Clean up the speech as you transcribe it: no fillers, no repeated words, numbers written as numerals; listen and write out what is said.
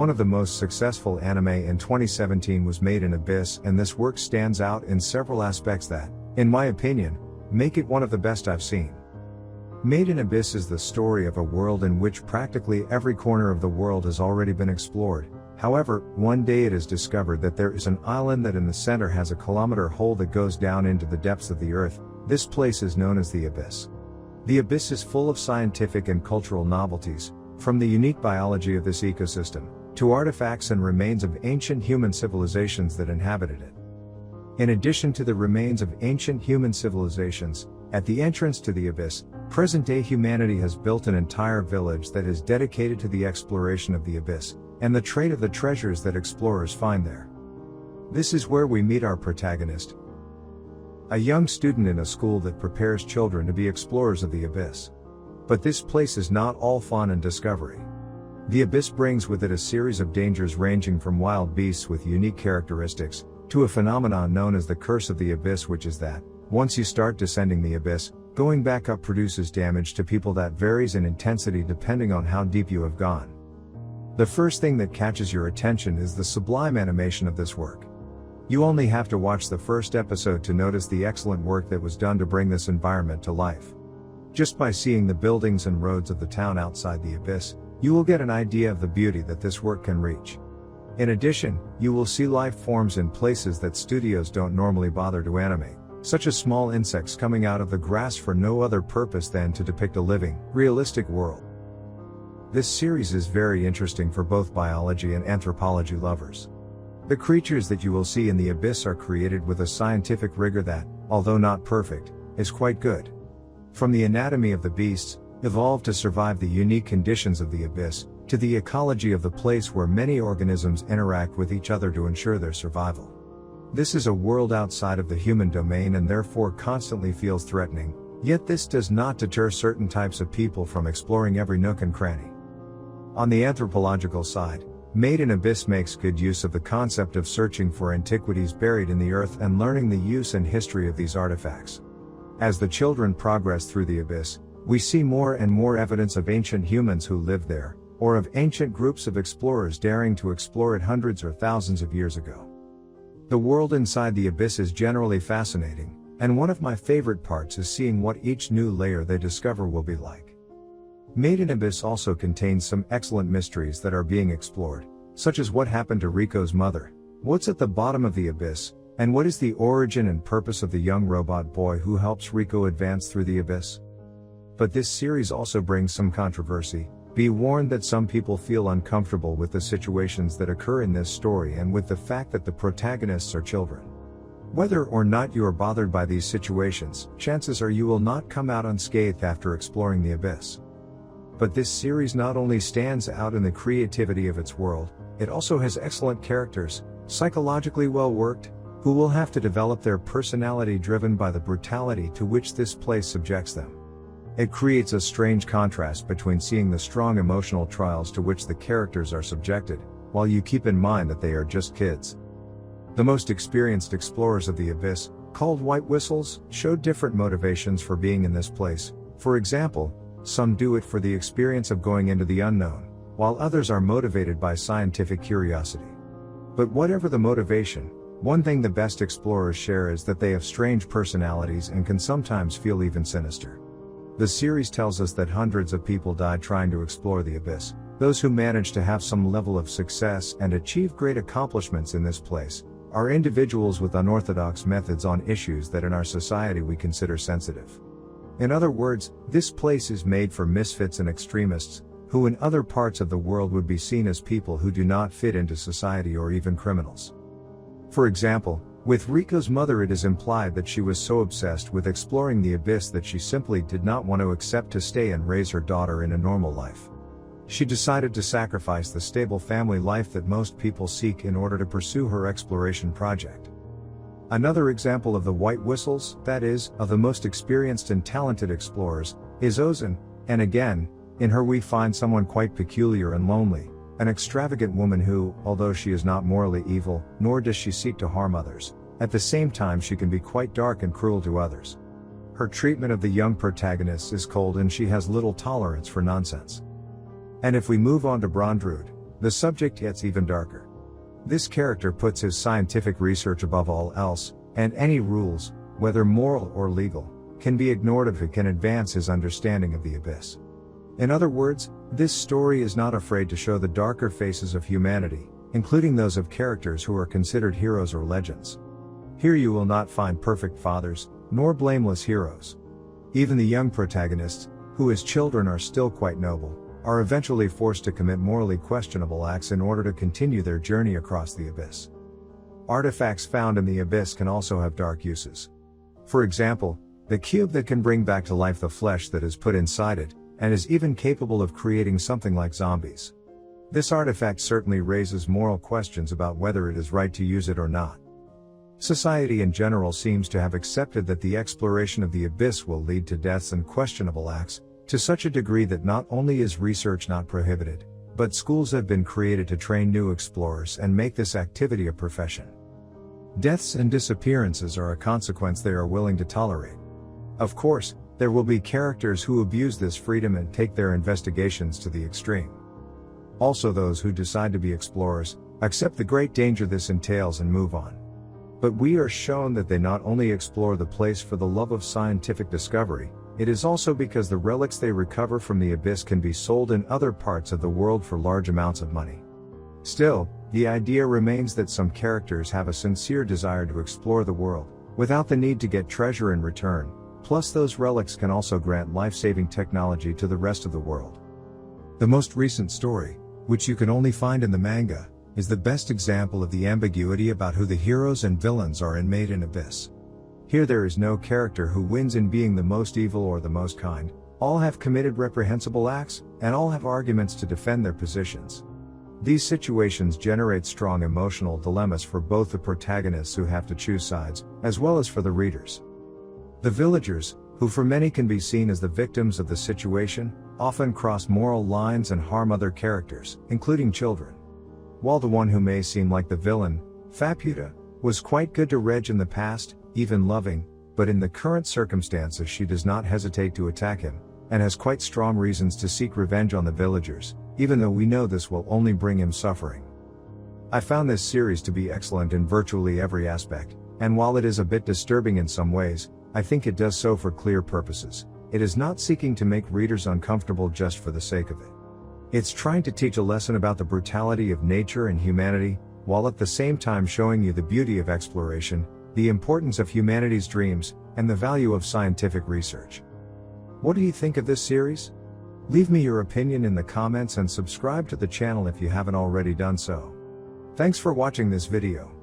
one of the most successful anime in 2017 was Made in Abyss, and this work stands out in several aspects that, in my opinion, make it one of the best I've seen. Made in Abyss is the story of a world in which practically every corner of the world has already been explored. However, one day it is discovered that there is an island that in the center has a kilometer hole that goes down into the depths of the earth. This place is known as the Abyss. The Abyss is full of scientific and cultural novelties, from the unique biology of this ecosystem, to artifacts and remains of ancient human civilizations that inhabited it. In addition to the remains of ancient human civilizations, at the entrance to the Abyss, present-day humanity has built an entire village that is dedicated to the exploration of the Abyss, and the trade of the treasures that explorers find there. This is where we meet our protagonist, a young student in a school that prepares children to be explorers of the Abyss. But this place is not all fun and discovery. The Abyss brings with it a series of dangers ranging from wild beasts with unique characteristics, to a phenomenon known as the curse of the Abyss, which is that, once you start descending the Abyss, going back up produces damage to people that varies in intensity depending on how deep you have gone. The first thing that catches your attention is the sublime animation of this work. You only have to watch the first episode to notice the excellent work that was done to bring this environment to life. Just by seeing the buildings and roads of the town outside the Abyss, you will get an idea of the beauty that this work can reach. In addition, you will see life forms in places that studios don't normally bother to animate, such as small insects coming out of the grass for no other purpose than to depict a living, realistic world. This series is very interesting for both biology and anthropology lovers. The creatures that you will see in the Abyss are created with a scientific rigor that, although not perfect, is quite good. From the anatomy of the beasts, evolved to survive the unique conditions of the Abyss, to the ecology of the place where many organisms interact with each other to ensure their survival. This is a world outside of the human domain and therefore constantly feels threatening, yet this does not deter certain types of people from exploring every nook and cranny. On the anthropological side, Made in Abyss makes good use of the concept of searching for antiquities buried in the earth and learning the use and history of these artifacts. As the children progress through the Abyss, we see more and more evidence of ancient humans who lived there, or of ancient groups of explorers daring to explore it hundreds or thousands of years ago. The world inside the Abyss is generally fascinating, and one of my favorite parts is seeing what each new layer they discover will be like. Made in Abyss also contains some excellent mysteries that are being explored, such as what happened to Rico's mother, what's at the bottom of the Abyss, and what is the origin and purpose of the young robot boy who helps Rico advance through the Abyss. But this series also brings some controversy. Be warned that some people feel uncomfortable with the situations that occur in this story and with the fact that the protagonists are children. Whether or not you are bothered by these situations, chances are you will not come out unscathed after exploring the Abyss. But this series not only stands out in the creativity of its world, it also has excellent characters, psychologically well worked, who will have to develop their personality driven by the brutality to which this place subjects them. It creates a strange contrast between seeing the strong emotional trials to which the characters are subjected, while you keep in mind that they are just kids. The most experienced explorers of the Abyss, called White Whistles, showed different motivations for being in this place. For example, some do it for the experience of going into the unknown, while others are motivated by scientific curiosity. But whatever the motivation, one thing the best explorers share is that they have strange personalities and can sometimes feel even sinister. The series tells us that hundreds of people died trying to explore the Abyss. Those who manage to have some level of success and achieve great accomplishments in this place are individuals with unorthodox methods on issues that in our society we consider sensitive. In other words, this place is made for misfits and extremists, who in other parts of the world would be seen as people who do not fit into society or even criminals. For example, with Rico's mother, it is implied that she was so obsessed with exploring the Abyss that she simply did not want to accept to stay and raise her daughter in a normal life. She decided to sacrifice the stable family life that most people seek in order to pursue her exploration project. Another example of the White Whistles, that is, of the most experienced and talented explorers, is Ozan, and again, in her we find someone quite peculiar and lonely, an extravagant woman who, although she is not morally evil, nor does she seek to harm others, at the same time she can be quite dark and cruel to others. Her treatment of the young protagonists is cold and she has little tolerance for nonsense. And if we move on to Brondrud, the subject gets even darker. This character puts his scientific research above all else, and any rules, whether moral or legal, can be ignored if it can advance his understanding of the abyss. In other words, this story is not afraid to show the darker faces of humanity, including those of characters who are considered heroes or legends. Here you will not find perfect fathers, nor blameless heroes. Even the young protagonists, who as children are still quite noble, are eventually forced to commit morally questionable acts in order to continue their journey across the abyss. Artifacts found in the abyss can also have dark uses. For example, the cube that can bring back to life the flesh that is put inside it, and is even capable of creating something like zombies. This artifact certainly raises moral questions about whether it is right to use it or not. Society in general seems to have accepted that the exploration of the abyss will lead to deaths and questionable acts, to such a degree that not only is research not prohibited, but schools have been created to train new explorers and make this activity a profession. Deaths and disappearances are a consequence they are willing to tolerate. Of course, there will be characters who abuse this freedom and take their investigations to the extreme. Also those who decide to be explorers, accept the great danger this entails and move on. But we are shown that they not only explore the place for the love of scientific discovery, it is also because the relics they recover from the abyss can be sold in other parts of the world for large amounts of money. Still, the idea remains that some characters have a sincere desire to explore the world, without the need to get treasure in return, plus those relics can also grant life-saving technology to the rest of the world. The most recent story, which you can only find in the manga, is the best example of the ambiguity about who the heroes and villains are in Made in Abyss. Here there is no character who wins in being the most evil or the most kind, all have committed reprehensible acts, and all have arguments to defend their positions. These situations generate strong emotional dilemmas for both the protagonists who have to choose sides, as well as for the readers. The villagers, who for many can be seen as the victims of the situation, often cross moral lines and harm other characters, including children. While the one who may seem like the villain, Faputa, was quite good to Reg in the past, even loving, but in the current circumstances she does not hesitate to attack him, and has quite strong reasons to seek revenge on the villagers, even though we know this will only bring him suffering. I found this series to be excellent in virtually every aspect, and while it is a bit disturbing in some ways, I think it does so for clear purposes. It is not seeking to make readers uncomfortable just for the sake of it. It's trying to teach a lesson about the brutality of nature and humanity, while at the same time showing you the beauty of exploration, the importance of humanity's dreams, and the value of scientific research. What do you think of this series? Leave me your opinion in the comments and subscribe to the channel if you haven't already done so. Thanks for watching this video.